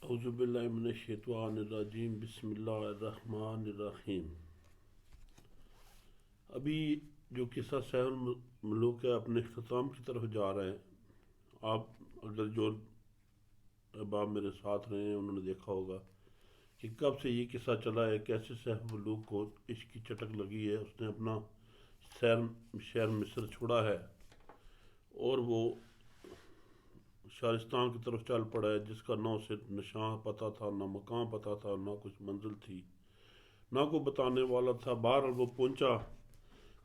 اعوذ باللہ من الشیطان الرجیم بسم اللہ الرحمن الرحیم۔ ابھی جو قصہ سیف الملوک ہے اپنے اختتام کی طرف جا رہے ہیں۔ آپ اگر جو احباب میرے ساتھ رہے ہیں انہوں نے دیکھا ہوگا کہ کب سے یہ قصہ چلا ہے، کیسے سیف الملوک کو عشق کی چٹک لگی ہے، اس نے اپنا شہر مصر چھوڑا ہے اور وہ شارستان کی طرف چل پڑا ہے، جس کا نہ اسے نشان پتہ تھا، نہ مقام پتہ تھا، نہ کچھ منزل تھی، نہ کوئی بتانے والا تھا۔ بہرحال وہ پہنچا،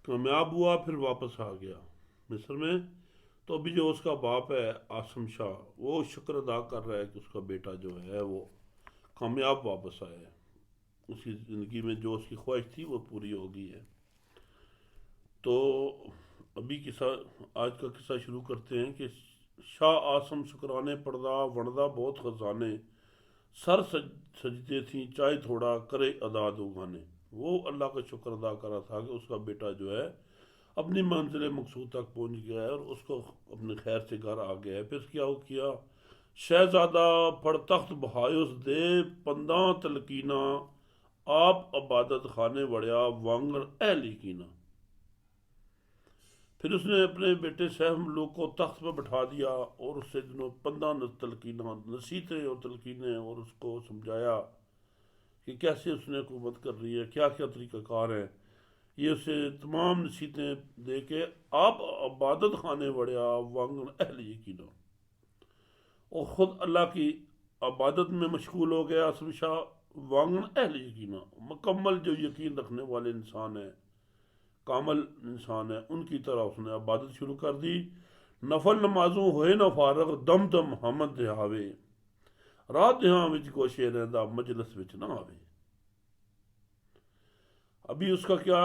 کامیاب ہوا، پھر واپس آ گیا مصر میں۔ تو ابھی جو اس کا باپ ہے عاصم شاہ، وہ شکر ادا کر رہا ہے کہ اس کا بیٹا جو ہے وہ کامیاب واپس آیا ہے، اس کی زندگی میں جو اس کی خواہش تھی وہ پوری ہو گئی ہے۔ تو ابھی آج کا قصہ شروع کرتے ہیں کہ شاہ عاصم شکرانے پردہ وردہ بہت خزانے، سر سجدے تھیں چاہے تھوڑا کرے ادا دو گانے۔ وہ اللہ کا شکر ادا کر رہا تھا کہ اس کا بیٹا جو ہے اپنی منزل مقصود تک پہنچ گیا ہے اور اس کو اپنے خیر سے گھر آ گیا ہے۔ پھر کیا شہزادہ پر تخت بہایوس دے پنداں تلقینہ، آپ عبادت خانے وڑیا وانگر اہلی کینا۔ پھر اس نے اپنے بیٹے سیف الملوک کو تخت پہ بٹھا دیا اور اس سے دنوں 15 تلقینہ نصیحتیں اور تلقینیں، اور اس کو سمجھایا کہ کیسے اس نے حکومت کر رہی ہے، کیا کیا طریقہ کار ہیں۔ یہ اسے تمام نصیحتیں دے کے آپ عبادت خانے وڑیا وانگن اہل یقینا، اور خود اللہ کی عبادت میں مشغول ہو گیا عاصم شاہ۔ وانگن اہل یقینا، مکمل جو یقین رکھنے والے انسان ہیں، کامل انسان ہے، ان کی طرح اس نے عبادت شروع کر دی۔ نفل نمازوں ہوئے نہ فارغ، دم دم حمد دہاوے، رات دہاں وچ گوشے رہندا مجلس وچ نہ آوے۔ ابھی اس کا کیا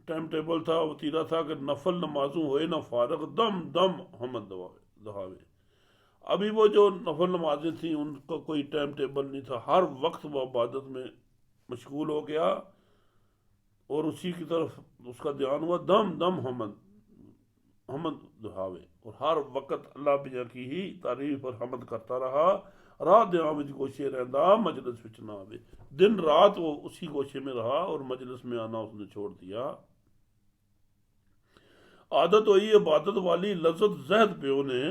ٹائم ٹیبل تھا، وتیرہ تھا کہ نفل نمازوں ہوئے نہ فارغ، دم دم حمد دہاوے۔ ابھی وہ جو نفل نمازیں تھیں ان کا کوئی ٹائم ٹیبل نہیں تھا، ہر وقت وہ عبادت میں مشغول ہو گیا اور اسی کی طرف اس کا دھیان ہوا۔ دم دم حمد دہاوے، اور ہر وقت اللہ میاں کی ہی تعریف اور حمد کرتا رہا۔ رات دیاں وچ گوشے رہندا مجلس وچ نہ آوے، دن رات وہ اسی گوشے میں رہا اور مجلس میں آنا اس نے چھوڑ دیا۔ عادت ہوئی عبادت والی لذت زہد پیو نے،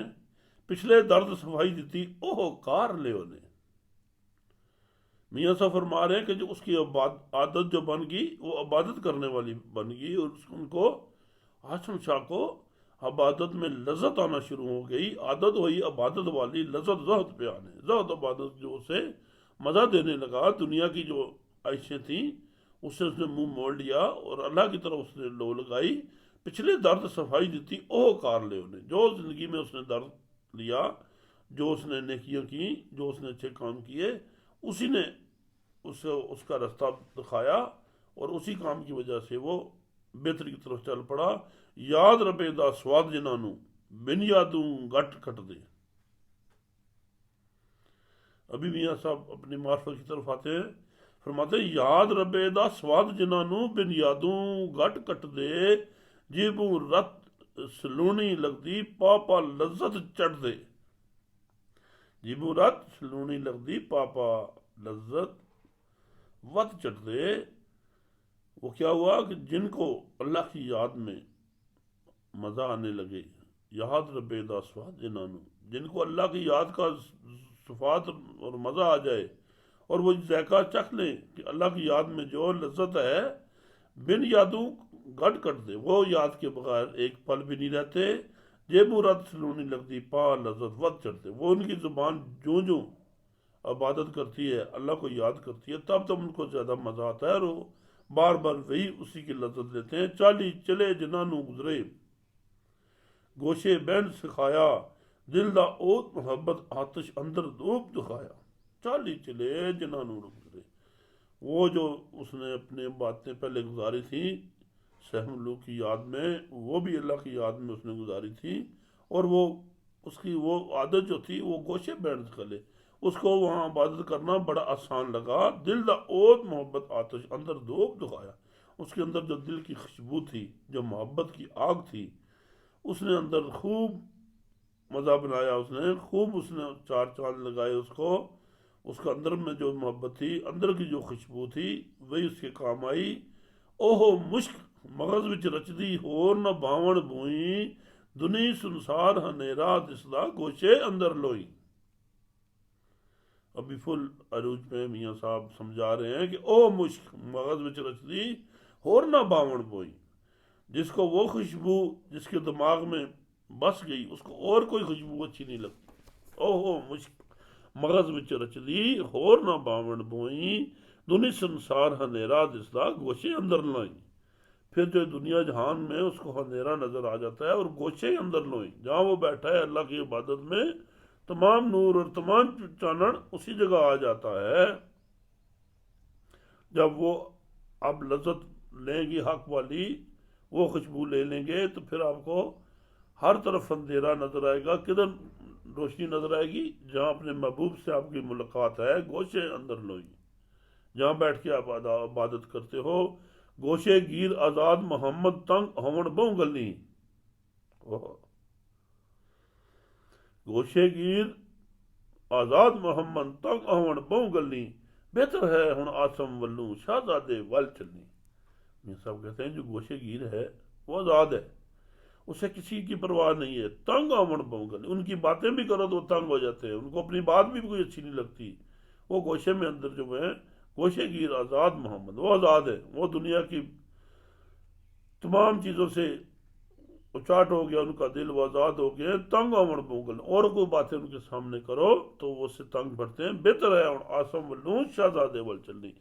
پچھلے درد صفائی دیتی اوہ کار لیو نے۔ میاں صاحب فرما رہے ہیں کہ جو اس کی عادت جو بن گئی وہ عبادت کرنے والی بن گئی، اور ان کو عاصم شاہ کو عبادت میں لذت آنا شروع ہو گئی۔ عادت ہوئی عبادت والی لذت زہد پہ آنے، زہد عبادت جو اسے مزہ دینے لگا، دنیا کی جو عائشیں تھیں اس سے اس نے منہ موڑ لیا اور اللہ کی طرف اس نے لو لگائی۔ پچھلے درد صفائی دیتی اوہ کار لے انہیں، جو زندگی میں اس نے درد لیا، جو اس نے نیکیاں کی، جو اس نے اچھے کام کیے، اسی نے اس کا رستہ دکھایا اور اسی کام کی وجہ سے وہ بہتری کی طرف چل پڑا۔ یاد ربے دا سواد جنانوں، بن یادوں گٹ کٹ دے۔ ابھی میاں صاحب اپنی معرفت کی طرف آتے ہیں، فرماتے ہیں یاد ربے دا سواد جنانوں، بن یادوں گٹ کٹ دے، جیبوں رت سلونی لگدی پاپا لذت چڑھ دے۔ جیبوں رت سلونی لگدی پاپا لذت وت چڑھ دے۔ وہ کیا ہوا کہ جن کو اللہ کی یاد میں مزہ آنے لگے، یاد ربے دا سواد جنانوں، جن کو اللہ کی یاد کا صفات اور مزہ آ جائے اور وہ ذائقہ چکھ لیں کہ اللہ کی یاد میں جو لذت ہے، بن یادوں گٹ کٹ دے، وہ یاد کے بغیر ایک پل بھی نہیں رہتے۔ جیبوں رت سلونی لگتی پا لذت ود چڑھتے، وہ ان کی زبان جو عبادت کرتی ہے، اللہ کو یاد کرتی ہے، تب ان کو زیادہ مزہ آتا ہے اور وہ بار بار وہی اسی کی لذت لیتے ہیں۔ چالی چلے جنانوں گزرے، گوشے بین سکھایا، دل دا اوت محبت آتش اندر دوب دکھایا۔ چالی چلے جنانوں گزرے، وہ جو اس نے اپنے باتیں پہلے گزاری تھیں سیف الملوک کی یاد میں، وہ بھی اللہ کی یاد میں اس نے گزاری تھی، اور وہ اس کی وہ عادت جو تھی وہ گوشے بین کھلے، اس کو وہاں عبادت کرنا بڑا آسان لگا۔ دل دا اوت محبت آتش اندر دوب دکھایا، اس کے اندر جو دل کی خوشبو تھی، جو محبت کی آگ تھی، اس نے اندر خوب مزہ بنایا، اس نے خوب چار چاند لگائے اس کو، اس کا اندر میں جو محبت تھی، اندر کی جو خوشبو تھی، وہی اس کے کام آئی۔ اوہو مشک مغز وچ رچدی ہور نہ باون بوئی، دنی سنسار ہنیرا دسدا گوشے اندر لوئی۔ ابھی فل عروج میں میاں صاحب سمجھا رہے ہیں کہ او مشک مغز وچ رچدی ہور نہ باون بوئی، جس کو وہ خوشبو جس کے دماغ میں بس گئی، اس کو اور کوئی خوشبو اچھی نہیں لگتی۔ اوہو مشک مغز وچ رچدی ہور نہ باون بوئی، دنی سنسار ہنیرا دسدا گوشے اندر لائی۔ پھر جو دنیا جہان میں اس کو اندھیرا نظر آ جاتا ہے، اور گوشے اندر لوئی، جہاں وہ بیٹھا ہے اللہ کی عبادت میں، تمام نور اور تمام چانن اسی جگہ آ جاتا ہے۔ جب وہ اب لذت لیں گی حق والی، وہ خوشبو لے لیں گے، تو پھر آپ کو ہر طرف اندھیرا نظر آئے گا۔ کدھر روشنی نظر آئے گی؟ جہاں اپنے محبوب سے آپ کی ملاقات ہے، گوشے اندر لوئی، جہاں بیٹھ کے آپ عبادت کرتے ہو۔ گوشے گیر آزاد محمد تنگ ہون بہوں گلی، گوشے گیر آزاد محمد تنگ ہون بہوں گلی، بہتر ہے ہن آسم ولوں شہزادے ول چلنی۔ میاں صاحب کہتے ہیں جو گوشے گیر ہے وہ آزاد ہے، اسے کسی کی پرواہ نہیں ہے۔ تنگ آمن بہوں گلی، ان کی باتیں بھی کرو تو وہ تنگ ہو جاتے ہیں، ان کو اپنی بات بھی کوئی اچھی نہیں لگتی۔ وہ گوشے میں اندر جو ہے، گوشے گیر آزاد محمد، وہ آزاد ہے، وہ دنیا کی تمام چیزوں سے اچاٹ ہو گیا، ان کا دل وہ آزاد ہو گیا۔ تنگ آمن بہوں گلی، اور کوئی باتیں ان کے سامنے کرو تو وہ اس سے تنگ بڑھتے ہیں۔ بہتر ہے آسم ولوں شہزادے ول چلنی،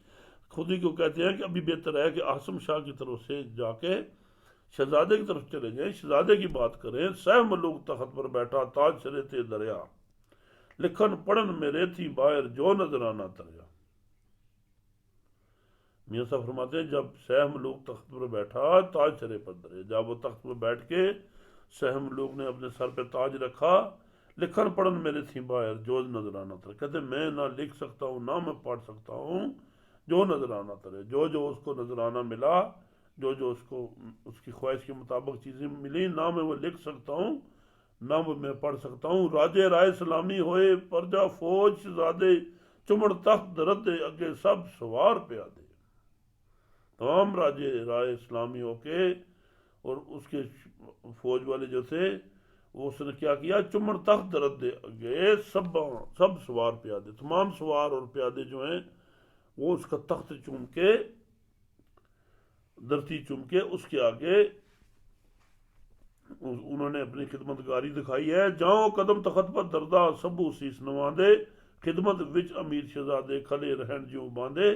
خود ہی کو کہتے ہیں کہ ابھی بہتر ہے کہ آسم شاہ کی طرف سے جا کے شہزادے کی طرف چلے جائیں، شہزادے کی بات کریں۔ سہ ملوک تخت پر بیٹھا، تاج سرے تے دریا، لکھن پڑھن میرے تھی باہر جو نظرانہ تریا۔ میاں صاحب فرماتے ہیں جب سہ ملوک تخت پر بیٹھا، تاج سرے پر دریا، جب وہ تخت پر بیٹھ کے سہ ملوک نے اپنے سر پہ تاج رکھا، لکھن پڑھن میرے تھی باہر جو نظرانہ تریا، کہتے میں نہ لکھ سکتا ہوں نہ میں پڑھ سکتا ہوں، جو نظرانہ ترے، جو جو اس کو نظرانہ ملا، جو جو اس کو اس کی خواہش کے مطابق چیزیں ملی، نہ میں وہ لکھ سکتا ہوں نہ وہ میں پڑھ سکتا ہوں۔ راجے رائے سلامی ہوئے پرجا فوج، شہزادے چمڑ تخت درد اگے سب سوار پیادے۔ تمام راجے رائے اسلامی ہو کے اور اس کے فوج والے جو تھے، وہ اس نے کیا کیا، چمڑ تخت درد اگے سب سوار پیادے، تمام سوار اور پیادے جو ہیں وہ اس کا تخت چوم کے، دھرتی چوم کے اس کے آگے انہوں نے اپنی خدمت گاری دکھائی ہے۔ جاؤ قدم تخت پر دردہ سبو سیس نواندے، خدمت وچ امیر شہزادے کھلے رہن جیوں باندھے۔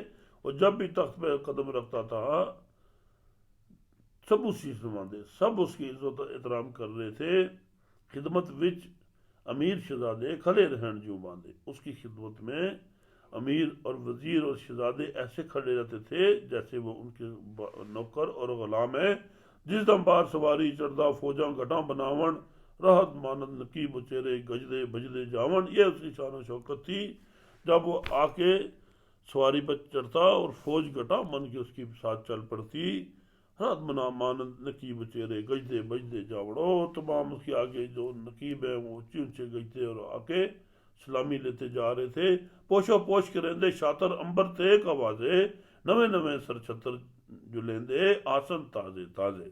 اور جب بھی تخت پہ قدم رکھتا تھا، سبو سیس نواندے، سب اس کی عزت احترام کر رہے تھے۔ خدمت وچ امیر شہزادے کھلے رہن جیوں باندھے، اس کی خدمت میں امیر اور وزیر اور شہزادے ایسے کھڑے رہتے تھے جیسے وہ ان کے نوکر اور غلام ہیں۔ جس دم بار سواری چڑھدا فوجاں گٹاں بناون، راحت مانند نقیب چہرے گجدے بجدے جاون۔ یہ اس کی شان و شوکت تھی، جب وہ آ کے سواری پر چڑھتا اور فوج گٹاں بن کے اس کے ساتھ چل پڑتی۔ راحت مانند نقیب چہرے گجدے بجدے جاون، اور تمام اس کے آگے جو نقیب ہیں وہ اونچے اونچے گجدے اور آ کے سلامی لیتے جا رہے تھے۔ پوشو پوش کے رہندے شاطر امبر تے آوازے، نویں نویں سر چھتر جو لیندے آسن تازے تازے۔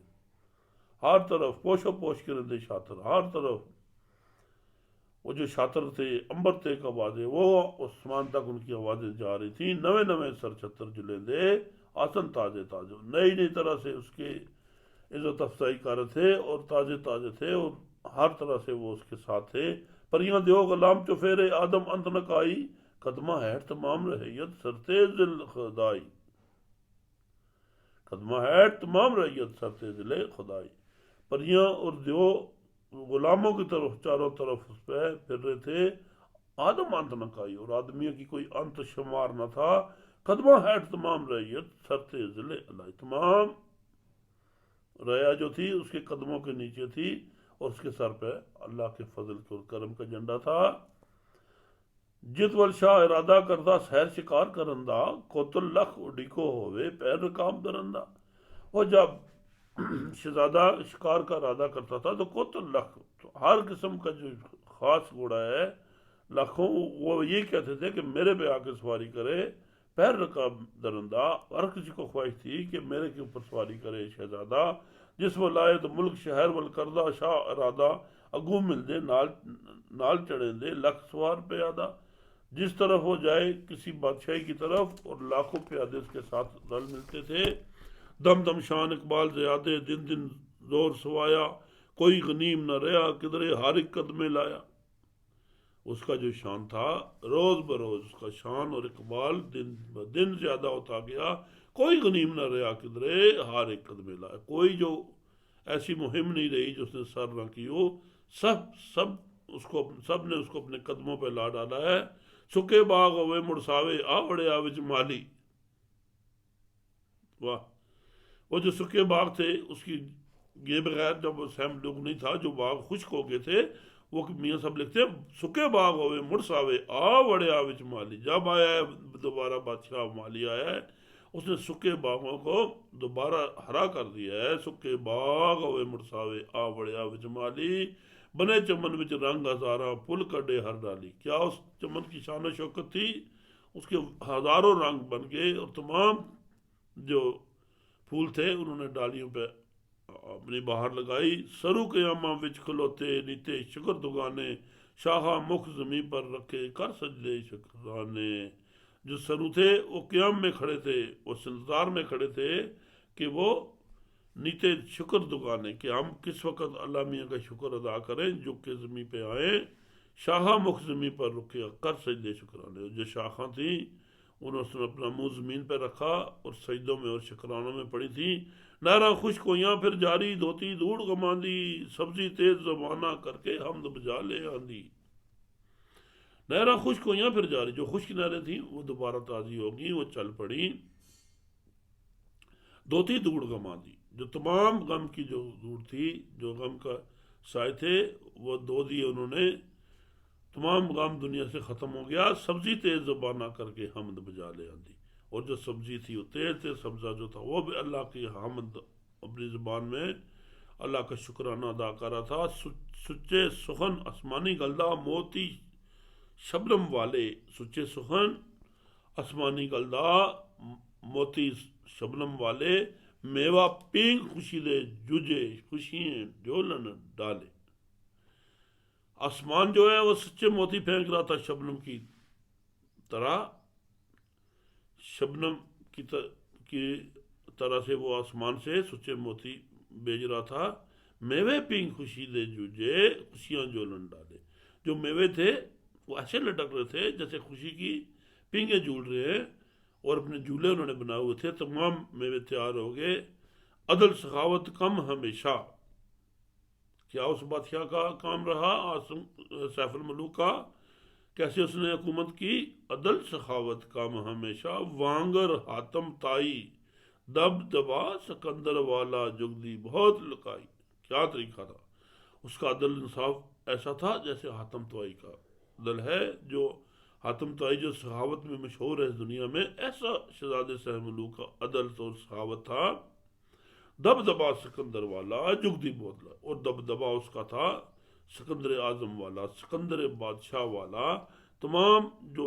ہر طرف پوشو پوش کے رہندے شاطر، ہر طرف وہ جو شاطر تھے، امبر تے آوازے، وہ آسمان تک ان کی آوازیں جا رہی تھیں۔ نویں نویں سر چھتر جو لیندے آسن تازے تازے، نئی نئی طرح سے اس کے عزت افزائی کر رہے تھے اور تازے تازے تھے، اور ہر طرح سے وہ اس کے ساتھ تھے۔ پریاں دیو غلام چفیرے آدم انت نکائی، قدمہ ہے تمام رعیت سرتے ذل خدائی، قدمہ ہے تمام رعیت سرتے ذل خدائی۔ پریاں اور دیو غلاموں کی طرف چاروں طرف اس پہ پھر رہے تھے۔ آدم انت نکائی، اور آدمیوں کی کوئی انت شمار نہ تھا۔ قدمہ ہے تمام رعیت سرتے ذل خدائی، تمام رعایا جو تھی اس کے قدموں کے نیچے تھی، اور اس کے سر پہ اللہ کے فضل اور کرم کا جھنڈا تھا۔ جت ول شاہ ارادہ کردہ سیر شکار کرندہ، کوتل لکھ اڈیکو ہوئے پیر رکاب درندہ۔ اور جب شہزادہ شکار کا ارادہ کرتا تھا تو کوتل لکھ، ہر قسم کا جو خاص گھوڑا ہے لاکھوں وہ یہ کہتے تھے کہ میرے پہ آ کے سواری کرے، پیر رکا درندہ، ہر کسی کو خواہش تھی کہ میرے کے اوپر سواری کرے شہزادہ، جس وہ لائے تو ملک شہر ول کردہ شاہ ارادہ، اگو مل دے نال چڑھیں دے لکھ سوار پیادہ، جس طرف وہ جائے کسی بادشاہی کی طرف، اور لاکھوں پیادے اس کے ساتھ رل ملتے تھے۔ دم دم شان اقبال زیادے، دن دن زور سوایا، کوئی غنیم نہ رہا کدرے ہر ایک قدمے لایا۔ اس کا جو شان تھا روز بروز اس کا شان اور اقبال دن بدن زیادہ ہوتا گیا، کوئی غنیم نہ رہا کدرے ہر ایک قدمے لایا۔ کوئی جو ایسی مہم نہیں رہی جو اس نے سر نہ کی ہو، سب نے اس کو اپنے قدموں پہ لا ڈالا ہے۔ سکے باغ ہوئے مڑساوے آ بڑے آوج مالی، واہ، وہ جو سکے باغ تھے اس کی یہ بغیر جب سیم لوگ نہیں تھا، جو باغ خشک ہو گئے تھے، وہ میاں صاحب لکھتے ہیں سکے باغ ہوئے مڑساوے آ بڑے آوج مالی، جب آیا ہے دوبارہ بادشاہ مالی آیا ہے، اس نے سکے باغوں کو دوبارہ ہرا کر دیا ہے۔ سکے باغ ہوئے مڑساوے آ بڑے آوج مالی، بنے چمن وچ رنگ ہزاراں پھل کڈے ہر ڈالی۔ کیا اس چمن کی شان و شوکت تھی، اس کے ہزاروں رنگ بن گئے، اور تمام جو پھول تھے انہوں نے ڈالیوں پہ اپنی باہر لگائی۔ سرو قیاماں وچ کھلوتے نیتے شکر دگانے، شاہا مکھ زمیں پر رکھے کر سجدے شکرانے۔ جو سرو تھے وہ قیام میں کھڑے تھے، وہ انتظار میں کھڑے تھے کہ وہ نیتے شکر دگانے، کہ ہم کس وقت اللہ میاں کا شکر ادا کریں، جو کہ زمین پہ آئیں۔ شاہا مکھ زمین پر رکے کر سجدے شکرانے، جو شاخاں تھیں انہوں نے اپنا منہ زمین پہ رکھا اور سجدوں میں اور شکرانوں میں پڑی تھیں۔ نہراں خشک ہویاں پھر جاری، دھوتی دھوڑ گماندی، سبزی تیز زبانہ کر کے حمد بجا لے آندی۔ نہراں خشک ہویاں پھر جاری، جو خشک نہریں تھیں وہ دوبارہ تازی ہوگی، وہ چل پڑیں۔ دھوتی دھوڑ گماندی، جو تمام غم کی جو دھوڑ تھی، جو غم کا سائے تھے، وہ دھو دیے انہوں نے، تمام غم دنیا سے ختم ہو گیا۔ سبزی تیز زبانہ کر کے حمد بجا لے آندی، اور جو سبزی تھی وہ تیز سبزہ جو تھا وہ بھی اللہ کی حمد اپنی زبان میں اللہ کا شکرانہ ادا کر رہا تھا۔ سچے سخن آسمانی گلدہ موتی شبنم والے، سچے سخن آسمانی گلدہ موتی شبنم والے، میوہ پینگ خوشی دے جوجے خوشیاں جولن ڈالے۔ آسمان جو ہے وہ سچے موتی پھینک رہا تھا شبنم کی طرح، شبنم کی طرح سے وہ آسمان سے سچے موتی بھیج رہا تھا۔ میوے پینگ خوشی دے جوجے خوشیاں جولن ڈالے، جو میوے تھے وہ ایسے لٹک رہے تھے جیسے خوشی کی پینگیں جھول رہے ہیں، اور اپنے جھولے انہوں نے بنائے ہوئے تھے، تمام میوے تیار ہو گئے۔ عدل سخاوت کم ہمیشہ، کیا اس بادشاہ کا کام رہا سیف الملوک کا، کیسے اس نے حکومت کی؟ عدل سخاوت کام ہمیشہ، وانگر حاتم تائی دب دبا سکندر والا جگدی بہت لکائی۔ کیا طریقہ تھا اس کا، عدل انصاف ایسا تھا جیسے حاتم طائی کا عدل ہے، جو حاتم طائی جو سخاوت میں مشہور ہے اس دنیا میں، ایسا شہزادے سیف الملوک کا عدل اور سخاوت تھا۔ دب دبا سکندر والا جگدی بہت، اور دب دبا اس کا تھا سکندر اعظم والا، سکندر بادشاہ والا۔ تمام جو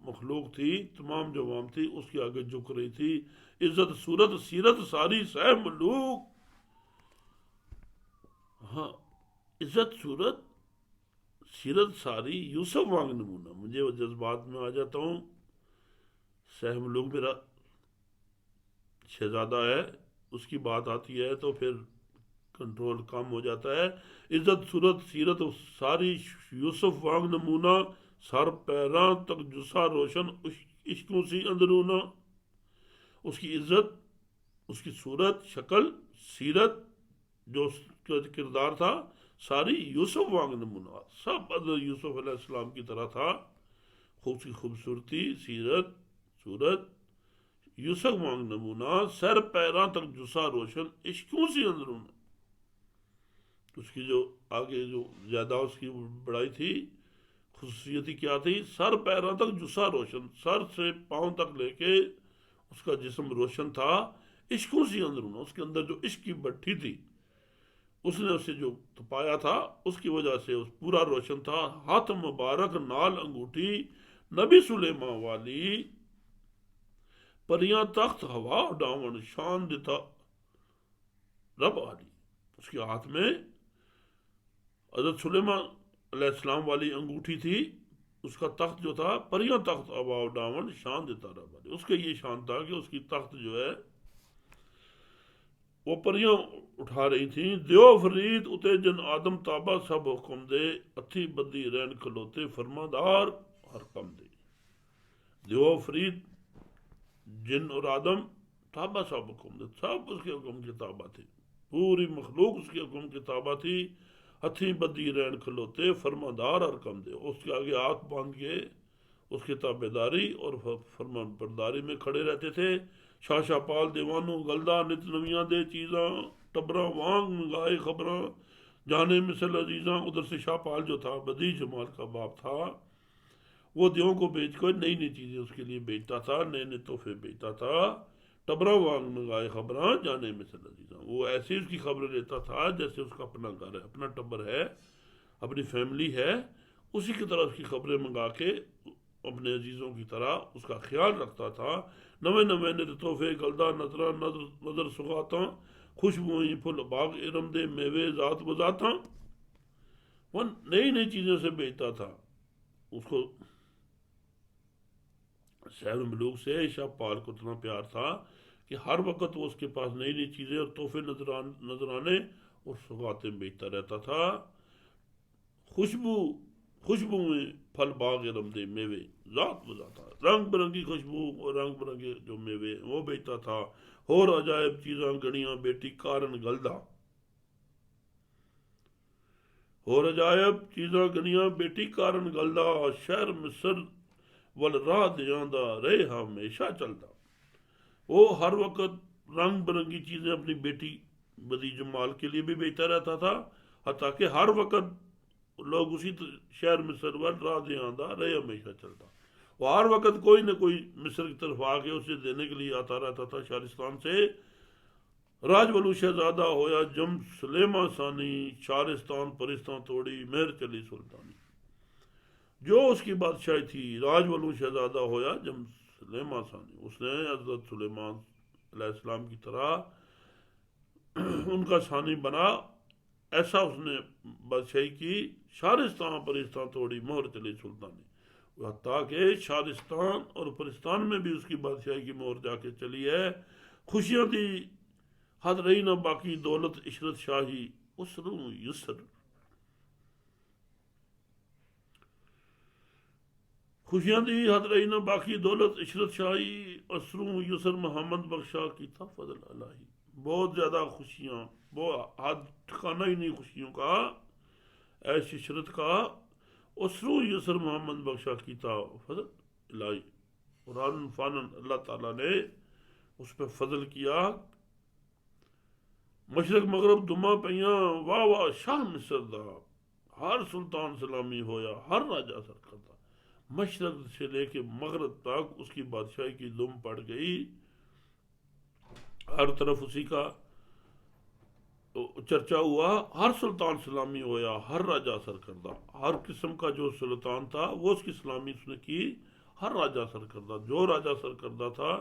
مخلوق تھی، تمام جو عوام تھی اس کے آگے جھک رہی تھی۔ عزت صورت سیرت ساری سیف ملوک، ہاں، عزت صورت سیرت ساری یوسف وانگ نمونہ۔ مجھے وہ جذبات میں آ جاتا ہوں، سیف ملوک میرا شہزادہ ہے، اس کی بات آتی ہے تو پھر کنٹرول کم ہو جاتا ہے۔ عزت صورت سیرت ساری یوسف وانگ نمونہ، سر پیراں تک جسا روشن عشقوں سی اندرونہ۔ اس کی عزت، اس کی صورت، شکل، سیرت، جو اس کا کردار تھا، ساری یوسف وانگ نمونہ، سب حضرت یوسف علیہ السلام کی طرح تھا۔ اس کی خوبصورتی، سیرت، صورت یوسف وانگ نمونہ، سر پیراں تک جسا روشن عشقوں سی اندرونہ۔ اس کی جو آگے جو زیادہ اس کی بڑائی تھی، خصوصیتی کیا تھی؟ سر پیراں تک جسا روشن، سر سے پاؤں تک لے کے اس کا جسم روشن تھا، عشقوں سی اندرونہ، اس کے اندر جو عشق کی بھٹی تھی اس نے اسے جو تپایا تھا اس کی وجہ سے اس پورا روشن تھا. ہاتھ مبارک نال انگوٹھی نبی سلیمان والی پریاں تخت ہوا ڈاون شان دیتا رب عالی. اس کے ہاتھ میں حضرت سلیمان علیہ السلام والی انگوٹھی تھی. اس کا تخت جو تھا پریاں تخت ہوا ڈاون شان دیتا رب عالی. اس کا یہ شان تھا کہ اس کی تخت جو ہے وہ پریاں اٹھا رہی تھیں. دیو فرید اتے جن آدم تابا سب حکم دے اتھی بدی رین کھلوتے فرمادار ہر کم دے. دیو فرید جن اور آدم تابا سب حکم دے، سب اس کے حکم کی تابع تھی. پوری مخلوق اس کے حکم کی تابع تھی. ہتھی بدی رین کھلوتے فرمادار ہر کم دے. اس کے آگے ہاتھ باندھ کے اس کی تابع داری اور فرمان برداری میں کھڑے رہتے تھے. شاشا پال دیوانو گلدا نت نویاں دے چیزاں ٹبراں وانگ منگائے خبراں جانے مثل عزیزاں. ادھر سے شاہ پال جو تھا بدی جمال کا باپ تھا، وہ دیوں کو بیچ کر نئی نئی چیزیں اس کے لیے بیچتا تھا، نئے نئے تحفے بیچتا تھا. ٹبراں وانگ منگائے خبراں جانے مثل عزیزاں. وہ ایسی اس کی خبریں لیتا تھا جیسے اس کا اپنا گھر ہے، اپنا ٹبر ہے، اپنی فیملی ہے. اسی کی طرح اس کی خبریں منگا کے اپنے عزیزوں کی طرح اس کا خیال رکھتا تھا. نویں نویں نت تحفے گلدا نظراں نظر سغاتاں خوشبوئیں پھل باغ ارم دے میوے ذات بذاتاں. وہ نئی نئی چیزوں سے بیچتا تھا. اس کو شہر ملوک سے شاہ پال کو اتنا پیار تھا کہ ہر وقت وہ اس کے پاس نئی نئی چیزیں اور تحفے نذرانے اور سوغاتیں بیچتا رہتا تھا. خوشبو میں پھل باغ رم دے میوے ذات بذاتا، رنگ برنگی خوشبو اور رنگ برنگے جو میوے وہ بیچتا تھا. اور عجائب چیزاں گڑیاں بیٹی کارن گلدا. اور عجائب چیزاں گڑیاں بیٹی کارن گلدا. شہر مصر ول راہ دیاندہ رہے ہمیشہ چلتا. وہ ہر وقت رنگ برنگی چیزیں اپنی بیٹی بدی جمال کے لیے بھی بیچتا رہتا تھا، حتیٰ کہ ہر وقت لوگ اسی شہر مصر ول راہ دیاندہ رہے ہمیشہ چلتا. وہ ہر وقت کوئی نہ کوئی مصر کی طرف آ کے اسے دینے کے لیے آتا رہتا تھا شارستان سے. راج ولو شہزادہ ہویا جم سلیما ثانی شارستان پرستان توڑی مہر چلی سلطانی. جو اس کی بادشاہی تھی راج ولو شہزادہ ہویا جم سلیما ثانی. اس نے حضرت سلیمان علیہ السلام کی طرح ان کا ثانی بنا. ایسا اس نے بادشاہی کی شارستان پرستان توڑی مہر چلی سلطانی. حتیٰ کہ شارستان اور پرستان میں بھی اس کی بادشاہی کی مہر جا کے چلی ہے. خوشیاں تھی حد رہی نہ باقی دولت عشرت شاہی اسرو یسر. خوشیاں تھی حد رہی نہ باقی دولت عشرت شاہی اسرو یسر. محمد بخشا کی تھا فضل الہی. بہت زیادہ خوشیاں، وہ حد ٹھکانا ہی نہیں خوشیوں کا، ایش عشرت کا. اسرو یسر محمد بخشا کی تھا فضل الہی. قرآن فانن اللہ تعالیٰ نے اس پہ فضل کیا. مشرق مغرب دما پیاں واہ واہ شاہ مصر دا. ہر سلطان سلامی ہویا ہر راجہ سر کرتا. مشرق سے لے کے مغرب تک اس کی بادشاہی کی دم پڑ گئی. ہر طرف اسی کا چرچا ہوا. ہر سلطان سلامی ہویا ہر راجہ سر کردہ. ہر قسم کا جو سلطان تھا وہ اس کی سلامی اس نے کی. ہر راجہ سر کردہ، جو راجہ سر کردہ تھا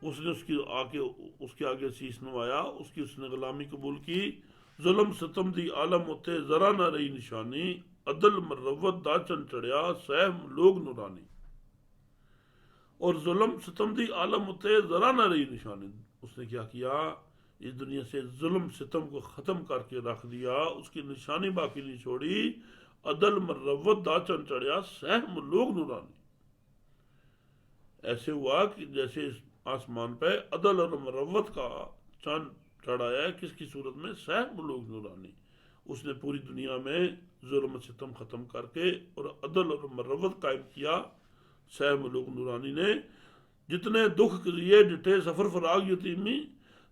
اس نے اس کے آگے سیس نوایا. اس نے غلامی قبول کی. ظلم ستم دی عالم اتے ذرا نہ رہی نشانی. عدل مروت دا چن چڑیا سہم لوگ نورانی. اور ظلم ستم دی عالم اتے ذرا نہ رہی نشانی. اس نے کیا کیا؟ اس دنیا سے ظلم ستم کو ختم کر کے رکھ دیا، اس کی نشانی باقی نہیں چھوڑی. عدل مروت دا چن چڑیا سہم لوگ نورانی. ایسے ہوا کہ جیسے آسمان پہ عدل اور مروت کا چاند چڑھایا ہے. کس کی صورت میں؟ سہم لوگ نورانی. اس نے پوری دنیا میں ظلم و ستم ختم کر کے اور عدل اور مروت قائم کیا. سہم لوگ نورانی نے جتنے دکھ کریے ڈٹے سفر فراغ یتیمی.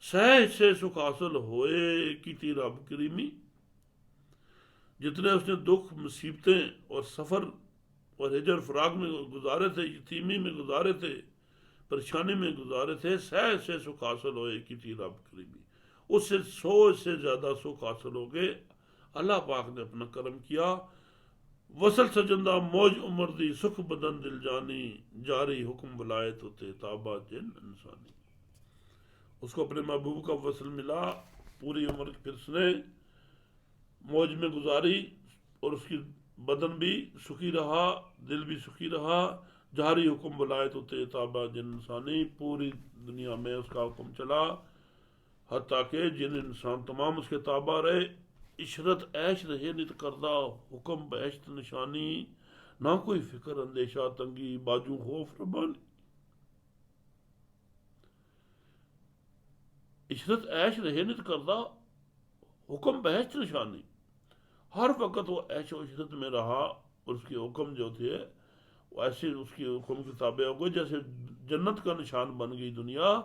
سہ سے سکھ حاصل ہوئے کیتی رب کریمی. جتنے اس نے دکھ مصیبتیں اور سفر اور ہجر فراغ میں گزارے تھے، یتیمی میں گزارے تھے، پریشانی میں گزارے تھے، سہ سے سکھ حاصل ہوئے کیتی رب کریمی. اس سے 100 سے زیادہ سکھ حاصل ہو گئے. اللہ پاک نے اپنا کرم کیا. وصل سجندہ موج عمر دی سکھ بدن دل جانی جاری حکم ولایت ہوتے تابہ جن انسانی. اس کو اپنے محبوب کا وصل ملا, پوری عمر پھر اس نے موج میں گزاری اور اس کی بدن بھی سکھی رہا, دل بھی سکھی رہا. جاری حکم ولایت ہوتے تابہ جن انسانی, پوری دنیا میں اس کا حکم چلا حتیٰ کہ جن انسان تمام اس کے تابع رہے. عشرت عیش رہے نت کردہ حکم بہشت نشانی, نہ کوئی فکر اندیشہ تنگی باجو خوف ربانی. عشرت عیش رہے نت کردہ حکم بہشت نشانی, ہر وقت وہ عیش و عشرت میں رہا اور اس کے حکم جو تھے وہ ایسے اس کے حکم کے تابع ہو گئے جیسے جنت کا نشان بن گئی دنیا.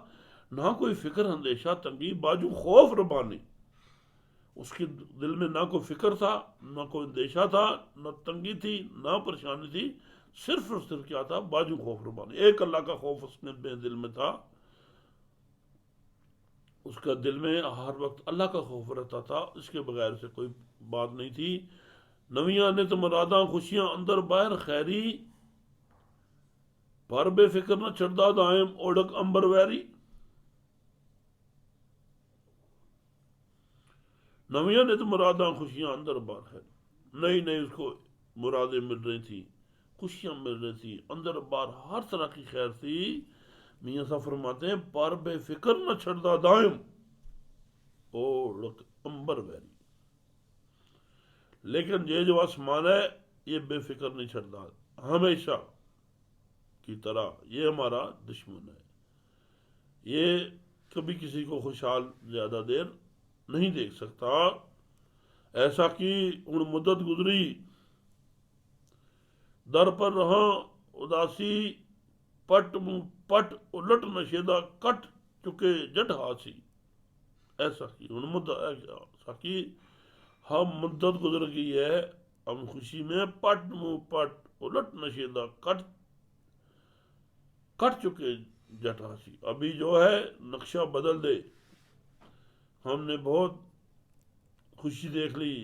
نہ کوئی فکر اندیشہ تنگی باجو خوف ربانی, اس کے دل میں نہ کوئی فکر تھا, نہ کوئی اندیشہ تھا, نہ تنگی تھی, نہ پریشانی تھی, صرف اور صرف کیا تھا, باجو خوف ربانی. ایک اللہ کا خوف اس نے اپنے دل میں تھا. اس کا دل میں ہر وقت اللہ کا خوف رہتا تھا, اس کے بغیر سے کوئی بات نہیں تھی. نویاں نے تو مراداں خوشیاں اندر باہر خیری, پر بے فکر نہ چڑھدا دائم اوڑک امبر ویری. نویاں نے تو مراداں خوشیاں اندر باہر ہے, نئی نئی اس کو مرادیں مل رہی تھی, خوشیاں مل رہی تھی, اندر باہر ہر طرح کی خیر تھی. میاں صاحب فرماتے ہیں پر بے فکر نہ چھڑدا دائم اوڑک امبر ویری. لیکن یہ جو آسمان ہے یہ بے فکر نہیں چھڑتا, ہمیشہ کی طرح یہ ہمارا دشمن ہے. یہ کبھی کسی کو خوشحال زیادہ دیر نہیں دیکھ سکتا. ایسا کی ان مدت گزری در پر رہا اداسی, پٹ منہ پٹ الٹ نشیدہ کٹ چکے جٹ ہاسی. ایسا کی ان مدت ہم مدت گزر گئی ہے, ہم خوشی میں پٹ منہ پٹ الٹ نشیدہ کٹ چکے جٹ ہاسی. ابھی جو ہے نقشہ بدل دے, ہم نے بہت خوشی دیکھ لی.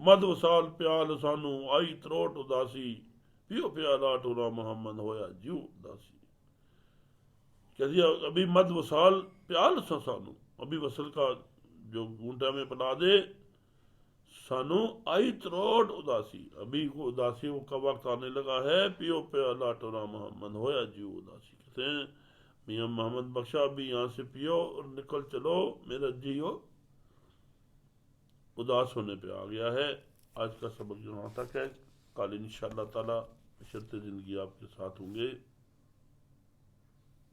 مد وصال پیال سانو آئی تروٹ اداسی, پیو پیالہ ٹورا محمد ہویا جیو اداسی. کہتی ابھی مد وصال پیال سانو, ابھی وصل کا جو گھونٹا میں پلا دے, سانو آئی تروٹ اداسی, ابھی کو اداسی کا وقت آنے لگا ہے. پیو پیالہ ٹورا محمد ہویا جیو اداسی. کہتے ہیں میاں محمد بخشا ابھی یہاں سے پیو اور نکل چلو, میرا جیو اداس ہونے پہ آ گیا ہے. آج کا سبق یہاں تک ہے. کل انشاءاللہ تعالی شرط زندگی آپ کے ساتھ ہوں گے.